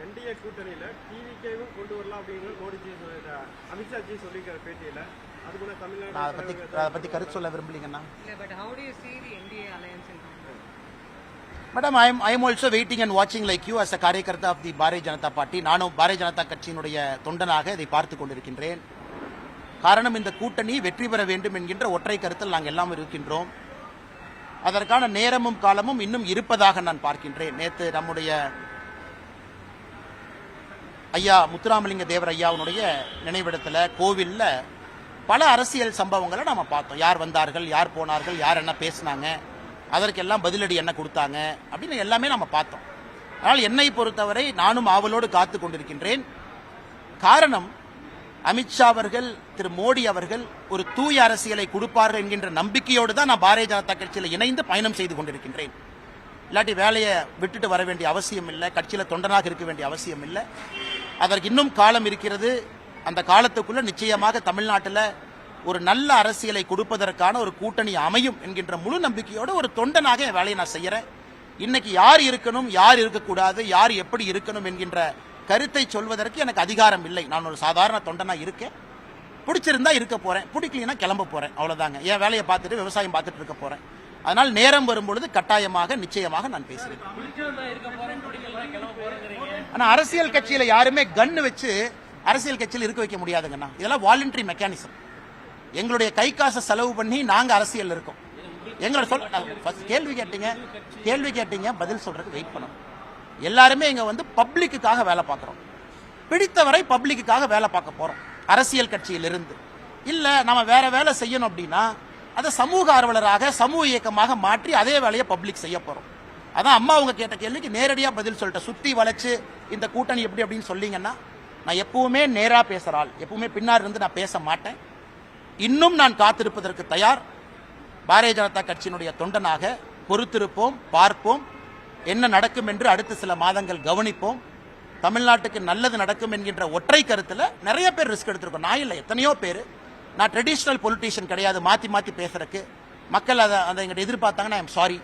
NDA கூட்டணியில டிவிகேவும் கொண்டு வரலாம் அப்படிங்கிற மோடிஜி அமித்ஷாஜி சொல்லியிருக்கிற பேட்டியில அதுக்குள்ள தமிழ்நாடு அதை பத்தி கருத்து சொல்ல விரும்பலீங்கன்னா madam, I am also waiting and வாட்சிங் like you as a karyakarta of the Bharatiya Janata party. நானும் பாரதிய ஜனதா கட்சியினுடைய தொண்டனாக இதை பார்த்துக் கொண்டிருக்கின்றேன். காரணம், இந்த கூட்டணி வெற்றி பெற வேண்டும் என்கின்ற ஒற்றை கருத்தில் நாங்கள் எல்லாம் இருக்கின்றோம். அதற்கான நேரமும் காலமும் இன்னும் இருப்பதாக நான் பார்க்கின்றேன். நேற்று நம்முடைய ஐயா முத்துராமலிங்க தேவர் ஐயாவுடைய நினைவிடத்தில் கோவில்ல பல அரசியல் சம்பவங்களை நாம பார்த்தோம். யார் வந்தார்கள், யார் போனார்கள், யார் என்ன பேசினாங்க, அதற்கெல்லாம் பதிலடி என்ன கொடுத்தாங்க அப்படின்னு எல்லாமே நம்ம பார்த்தோம். ஆனால் என்னை பொறுத்தவரை நானும் ஆவலோடு காத்து கொண்டிருக்கின்றேன். காரணம், அமித்ஷா அவர்கள், திரு மோடி அவர்கள் ஒரு தூய அரசியலை கொடுப்பார்கள் என்கின்ற நம்பிக்கையோடு தான் நான் பாரதிய ஜனதா கட்சியில் இணைந்து பயணம் செய்து கொண்டிருக்கின்றேன். இல்லாட்டி வேலையை விட்டுட்டு வர வேண்டிய அவசியம் இல்லை, கட்சியில் தொண்டனாக இருக்க வேண்டிய அவசியம் இல்லை. அதற்கு இன்னும் காலம் இருக்கிறது. அந்த காலத்துக்குள்ள நிச்சயமாக தமிழ்நாட்டில் ஒரு நல்ல அரசியலை கொடுப்பதற்கான ஒரு கூட்டணி அமையும் என்கின்ற முழு நம்பிக்கையோடு ஒரு தொண்டனாக என் வேலையை நான் செய்யறேன். இன்னைக்கு யார் இருக்கணும், யார் இருக்கக்கூடாது, யார் எப்படி இருக்கணும் என்கின்ற கருத்தை சொல்வதற்கு எனக்கு அதிகாரம் இல்லை. நான் ஒரு சாதாரண தொண்டனா இருக்கேன். பிடிச்சிருந்தா இருக்க போறேன், பிடிக்கலனா கிளம்ப போறேன், அவ்வளவுதாங்க. என் வேலையை பார்த்துட்டு விவசாயம் பார்த்துட்டு இருக்க போறேன். அதனால் நேரம் வரும்பொழுது கட்டாயமாக நிச்சயமாக நான் பேசுறேன். ஆனா அரசியல் கட்சியில யாருமே கன்னு வச்சு அரசியல் கட்சியில் இருக்க வைக்க முடியாதுங்கண்ணா. இதெல்லாம் வாலண்டரி மெக்கானிசம். எங்களுடைய கை காசை செலவு பண்ணி நாங்க அரசியல் இருக்கோம். எங்களோட கேள்வி கேட்டீங்க பதில் சொல்றதுக்கு வெயிட் பண்ணணும். எல்லாருமே இங்க வந்து பப்ளிக்குக்காக வேலை பார்க்கிறோம். பிடித்தவரை பப்ளிக்குக்காக வேலை பார்க்க போறோம். அரசியல் கட்சியிலிருந்து இல்ல நம்ம வேற வேலை செய்யணும் அப்படின்னா அதை சமூக ஆர்வலராக சமூக இயக்கமாக மாற்றி அதே வேலையை பப்ளிக் செய்ய போறோம். அதான் அம்மா அவங்க கேட்ட கேள்விக்கு நேரடியா பதில் சொல்லிட்டேன். சுத்தி வளைச்சு இந்த கூட்டணி எப்படி அப்படின்னு சொல்லீங்கன்னா, நான் எப்பவுமே நேரா பேசுறாள், எப்பவுமே பின்னாடி இருந்து நான் பேச மாட்டேன். இன்னும் நான் காத்திருப்பதற்கு தயார். பாரதிய ஜனதா கட்சியினுடைய தொண்டனாக பொறுத்திருப்போம், பார்ப்போம். என்ன நடக்கும் என்று அடுத்த சில மாதங்கள் கவனிப்போம். தமிழ்நாட்டுக்கு நல்லது நடக்கும் என்கின்ற ஒற்றை கருத்துல நிறைய பேர் ரிஸ்க் எடுத்திருக்கோம். நான் இல்லை, எத்தனையோ பேர். நான் ட்ரெடிஷனல் பொலிட்டீஷியன் கிடையாது. மாத்தி மாத்தி பேசுறதுக்கு மக்கள் அதை எங்கிட்ட எதிர்பார்த்தாங்கன்னா ஐ எம் சாரி.